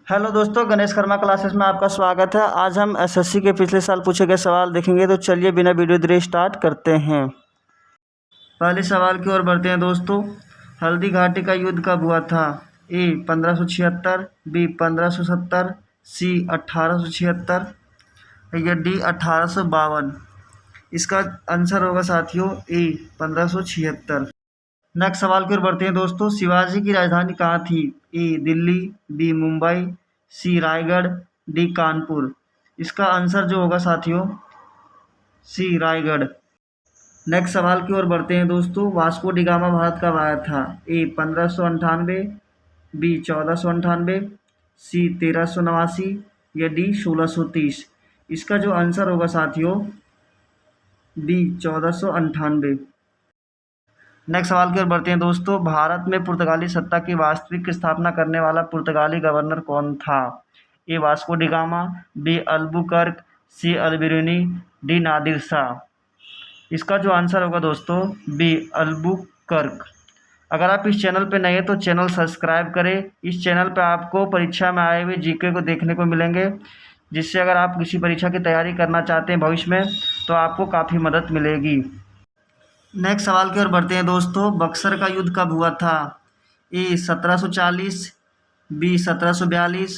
Hello दोस्तों, Ganesh Karma classes में आपका स्वागत है। आज हम एसएससी के पिछले साल पूछे गए सवाल देखेंगे। तो चलिए बिना वीडियो देरे स्टार्ट करते हैं। पहले सवाल की ओर बढ़ते हैं दोस्तों। हल्दी घाटी का युद्ध कब हुआ था? ए 1576, बी 1570, सी 1876 या डी 1852। इसका आंसर होगा साथियों ए 1576। नेक्स्ट सवाल की ओर बढ़ते हैं दोस्तों। शिवाजी की राजधानी कहाँ थी? ए दिल्ली, बी मुंबई, सी रायगढ़, डी कानपुर। इसका आंसर जो होगा साथियों सी रायगढ़। नेक्स्ट सवाल की ओर बढ़ते हैं दोस्तों। वास्को डी गामा भारत कब आया था? ए 1598, बी 1498, सी 1389 या डी 1630। इसका जो आंसर होगा साथियों बी 1498। नेक्स्ट सवाल की ओर बढ़ते हैं दोस्तों। भारत में पुर्तगाली सत्ता की वास्तविक स्थापना करने वाला पुर्तगाली गवर्नर कौन था? A Vasco da Gama, B Albuquerque, C Alberuni, D Nadir Shah. इसका जो आंसर होगा दोस्तों बी अल्बुकर्क। अगर आप इस चैनल पर नए हैं तो चैनल सब्सक्राइब करें। इस चैनल पर आपको परीक्षा में आए हुए जीके को देखने को मिलेंगे, जिससे अगर आप किसी परीक्षा की तैयारी करना चाहते हैं भविष्य में तो आपको काफ़ी मदद मिलेगी। नेक्स्ट सवाल की ओर बढ़ते हैं दोस्तों। बक्सर का युद्ध कब हुआ था? ए 1740, बी 1742,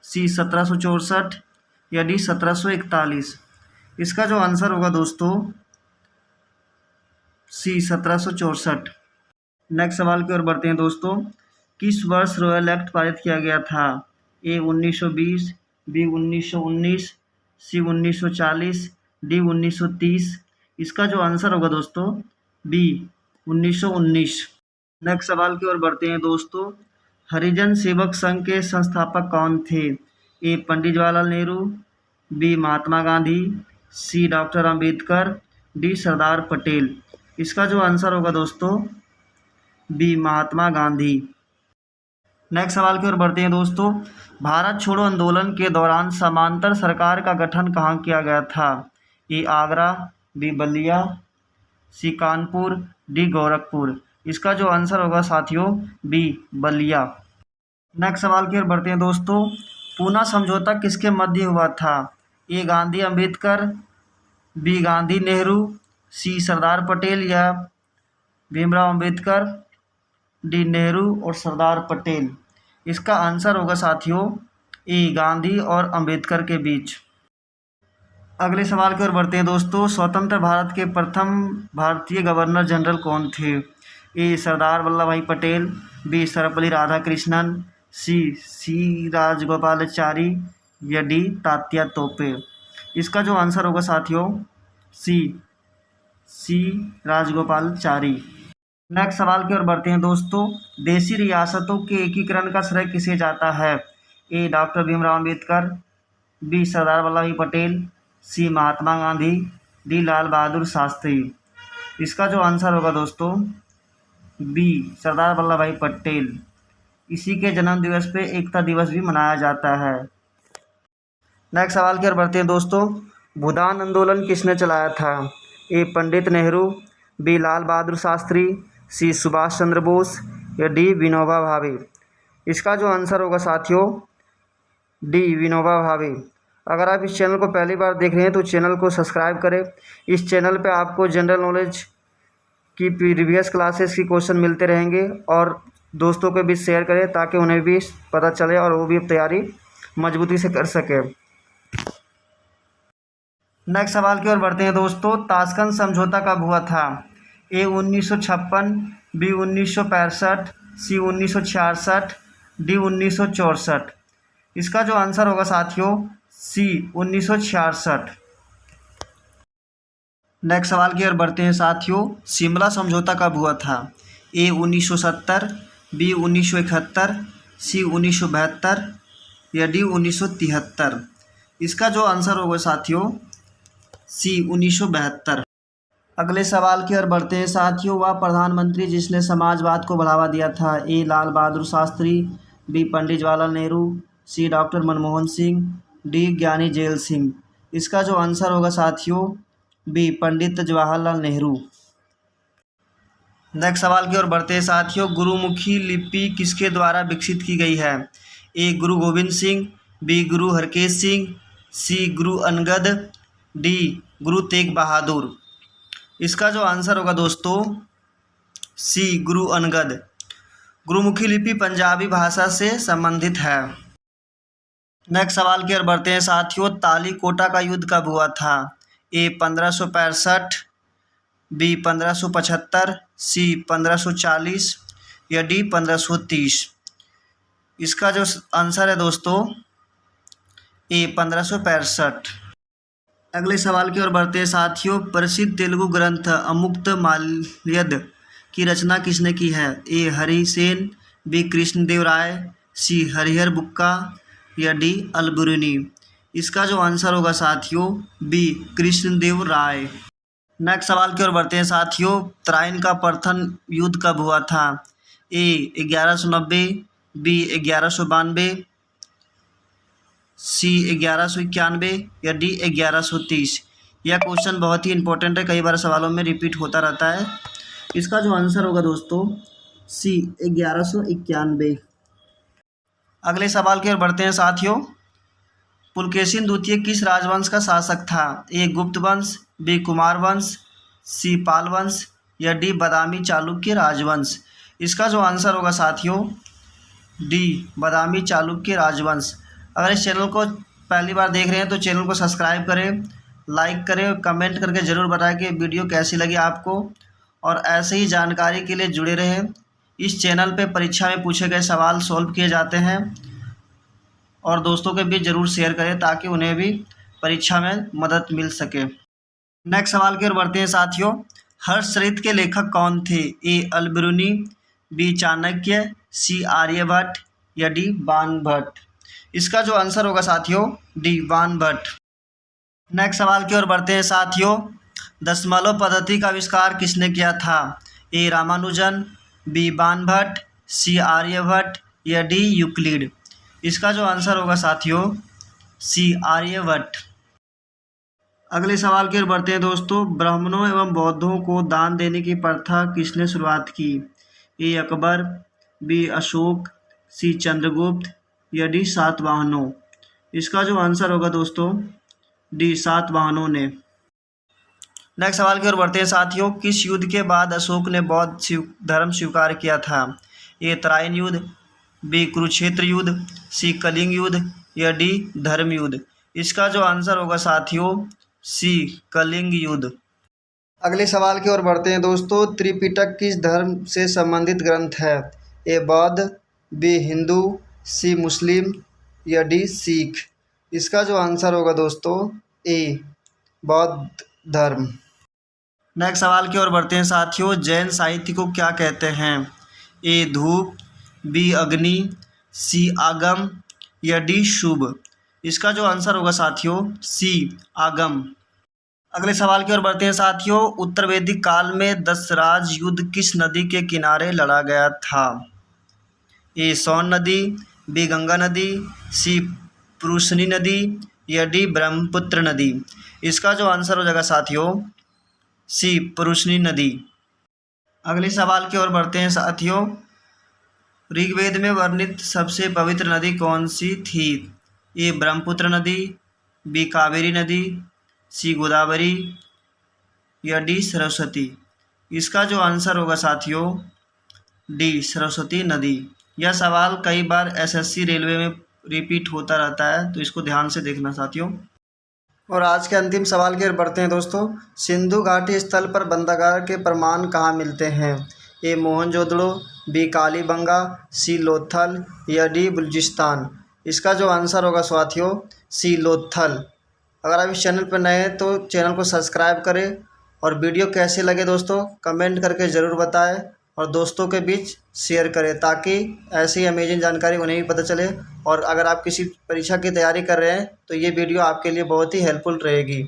सी 1764 या डी 1741। इसका जो आंसर होगा दोस्तों सी 1764। नेक्स्ट सवाल की ओर बढ़ते हैं दोस्तों। किस वर्ष रॉयल एक्ट पारित किया गया था? ए 1920, बी 1919, सी 1940, डी 1930। इसका जो आंसर होगा दोस्तों बी 1919। नेक्स्ट सवाल की ओर बढ़ते हैं दोस्तों। हरिजन सेवक संघ के संस्थापक कौन थे? ए पंडित जवाहरलाल नेहरू, बी महात्मा गांधी, सी डॉक्टर अंबेडकर, डी सरदार पटेल। इसका जो आंसर होगा दोस्तों बी महात्मा गांधी। नेक्स्ट सवाल की ओर बढ़ते हैं दोस्तों। भारत छोड़ो आंदोलन के दौरान समांतर सरकार का गठन कहाँ किया गया था? ए आगरा, बी बलिया, सी कानपुर, डी गोरखपुर। इसका जो आंसर होगा साथियों बी बलिया। नेक्स्ट सवाल की ओर बढ़ते हैं दोस्तों। पूना समझौता किसके मध्य हुआ था? ए गांधी अंबेडकर, बी गांधी नेहरू, सी सरदार पटेल या भीमराव अंबेडकर, डी नेहरू और सरदार पटेल। इसका आंसर होगा साथियों ए गांधी और अंबेडकर के बीच। अगले सवाल की ओर बढ़ते हैं दोस्तों। स्वतंत्र भारत के प्रथम भारतीय गवर्नर जनरल कौन थे? ए सरदार वल्लभ भाई पटेल, बी सर्वपल्ली राधाकृष्णन, सी राजगोपालाचारी या डी तात्या तोपे। इसका जो आंसर होगा साथियों सी राजगोपालाचारी। नेक्स्ट सवाल की ओर बढ़ते हैं दोस्तों। देशी रियासतों के एकीकरण का श्रेय किसे जाता है? ए डॉक्टर भीमराव अंबेडकर, बी सरदार वल्लभ भाई पटेल, सी महात्मा गांधी, डी लाल बहादुर शास्त्री। इसका जो आंसर होगा दोस्तों बी सरदार वल्लभ भाई पटेल। इसी के जन्म दिवस पे एकता दिवस भी मनाया जाता है। नेक्स्ट सवाल की ओर बढ़ते हैं दोस्तों। भूदान आंदोलन किसने चलाया था? ए पंडित नेहरू, बी लाल बहादुर शास्त्री, सी सुभाष चंद्र बोस या डी विनोबा भावे। इसका जो आंसर होगा साथियों डी विनोबा भावे। अगर आप इस चैनल को पहली बार देख रहे हैं तो चैनल को सब्सक्राइब करें। इस चैनल पे आपको जनरल नॉलेज की प्रीवियस क्लासेस की क्वेश्चन मिलते रहेंगे और दोस्तों के बीच शेयर करें ताकि उन्हें भी पता चले और वो भी तैयारी मजबूती से कर सके। नेक्स्ट सवाल की ओर बढ़ते हैं दोस्तों। ताशकंद समझौता कब हुआ था? ए 1956, बी 1965, सी 1966, डी 1964। इसका जो आंसर होगा साथियों सी 1966। नेक्स्ट सवाल की ओर बढ़ते हैं साथियों। शिमला समझौता कब हुआ था? ए 1970, बी 1971, सी 1972 या डी 1973। इसका जो आंसर होगा साथियों सी 1972। अगले सवाल की ओर बढ़ते हैं साथियों। वह प्रधानमंत्री जिसने समाजवाद को बढ़ावा दिया था? ए लाल बहादुर शास्त्री, बी पंडित जवाहरलाल नेहरू, सी डॉक्टर मनमोहन सिंह, डी ज्ञानी जेल सिंह। इसका जो आंसर होगा साथियों बी पंडित जवाहरलाल नेहरू। नेक्स्ट सवाल की ओर बढ़ते हैं साथियों। गुरुमुखी लिपि किसके द्वारा विकसित की गई है? ए गुरु गोविंद सिंह, बी गुरु हरकेश सिंह, सी गुरु अंगद, डी गुरु तेग बहादुर। इसका जो आंसर होगा दोस्तों सी गुरु अंगद। गुरुमुखी लिपि पंजाबी भाषा से संबंधित है। नेक्स्ट सवाल की ओर बढ़ते हैं साथियों। तालीकोटा का युद्ध कब हुआ था? ए 1565, बी 1575, सी 1540 या डी 1530। इसका जो आंसर है दोस्तों ए 1565। अगले सवाल की ओर बढ़ते हैं साथियों। प्रसिद्ध तेलुगु ग्रंथ अमुक्तमाल्यद की रचना किसने की है? ए हरिसेन, बी कृष्णदेव राय, सी हरिहर बुक्का या डी अलबुर्नी। इसका जो आंसर होगा साथियों बी कृष्णदेव राय। नेक्स्ट सवाल की ओर बढ़ते हैं साथियों। तराइन का प्रथम युद्ध कब हुआ था? ए 1190, बी 1192, सी 1191 या डी 1130। यह क्वेश्चन बहुत ही इंपॉर्टेंट है, कई बार सवालों में रिपीट होता रहता है। इसका जो आंसर होगा दोस्तों सी 1191। अगले सवाल की ओर बढ़ते हैं साथियों। पुलकेशिन द्वितीय किस राजवंश का शासक था? ए गुप्त वंश, बी कुमार वंश, सी पाल वंश या डी बादामी चालुक्य राजवंश। इसका जो आंसर होगा साथियों डी बादामी चालुक्य राजवंश। अगर इस चैनल को पहली बार देख रहे हैं तो चैनल को सब्सक्राइब करें, लाइक करें और कमेंट करके ज़रूर बताएं कि वीडियो कैसी लगी आपको। और ऐसे ही जानकारी के लिए जुड़े रहें। इस चैनल पे परीक्षा में पूछे गए सवाल सॉल्व किए जाते हैं और दोस्तों के बीच ज़रूर शेयर करें ताकि उन्हें भी परीक्षा में मदद मिल सके। नेक्स्ट सवाल की ओर बढ़ते हैं साथियों। हर्षचरित के लेखक कौन थे? ए अलबुर्नी, बी चाणक्य, सी आर्यभट्ट या डी बाणभट्ट। इसका जो आंसर होगा साथियों डी बाणभट्ट। नेक्स्ट सवाल की ओर बढ़ते हैं साथियों। दशमलव पद्धति का आविष्कार किसने किया था? ए रामानुजन, बी बाणभट्ट, सी आर्यभट्ट या डी यूक्लिड। इसका जो आंसर होगा साथियों सी आर्यभट्ट। अगले सवाल की ओर बढ़ते हैं दोस्तों। ब्राह्मणों एवं बौद्धों को दान देने की प्रथा किसने शुरुआत की? ए अकबर, बी अशोक, सी चंद्रगुप्त या डी सातवाहनों। इसका जो आंसर होगा दोस्तों डी सातवाहनों ने। नेक्स्ट सवाल की ओर बढ़ते हैं साथियों। किस युद्ध के बाद अशोक ने बौद्ध धर्म स्वीकार किया था? ए तराइन युद्ध, बी कुरुक्षेत्र युद्ध, सी कलिंग युद्ध या डी धर्म युद्ध। इसका जो आंसर होगा साथियों सी कलिंग युद्ध। अगले सवाल की ओर बढ़ते हैं दोस्तों। त्रिपिटक किस धर्म से संबंधित ग्रंथ है? ए बौद्ध, बी हिंदू, सी मुस्लिम या डी सिख। इसका जो आंसर होगा दोस्तों ए बौद्ध धर्म। नेक्स्ट सवाल की ओर बढ़ते हैं साथियों। जैन साहित्य को क्या कहते हैं? ए धूप, बी अग्नि, सी आगम या डी शुभ। इसका जो आंसर होगा साथियों सी आगम। अगले सवाल की ओर बढ़ते हैं साथियों। उत्तर वैदिक काल में दशराज युद्ध किस नदी के किनारे लड़ा गया था? ए सोन नदी, बी गंगा नदी, सी पुरुषनी नदी या डी ब्रह्मपुत्र नदी। इसका जो आंसर हो जाएगा साथियों सी पुरुषनी नदी। अगले सवाल की ओर बढ़ते हैं साथियों। ऋग्वेद में वर्णित सबसे पवित्र नदी कौन सी थी? ए ब्रह्मपुत्र नदी, बी कावेरी नदी, सी गोदावरी या डी सरस्वती। इसका जो आंसर होगा साथियों डी सरस्वती नदी। यह सवाल कई बार एसएससी रेलवे में रिपीट होता रहता है तो इसको ध्यान से देखना साथियों। और आज के अंतिम सवाल की ओर बढ़ते हैं दोस्तों। सिंधु घाटी स्थल पर बंदरगाह के प्रमाण कहाँ मिलते हैं? ए मोहनजोदड़ो, बी कालीबंगा, सी लोथल या डी बलूचिस्तान। इसका जो आंसर होगा साथियों सी लोथल। अगर आप इस चैनल पर नए हैं तो चैनल को सब्सक्राइब करें और वीडियो कैसे लगे दोस्तों कमेंट करके ज़रूर बताएं और दोस्तों के बीच शेयर करें ताकि ऐसी अमेजिंग जानकारी उन्हें भी पता चले। और अगर आप किसी परीक्षा की तैयारी कर रहे हैं तो ये वीडियो आपके लिए बहुत ही हेल्पफुल रहेगी।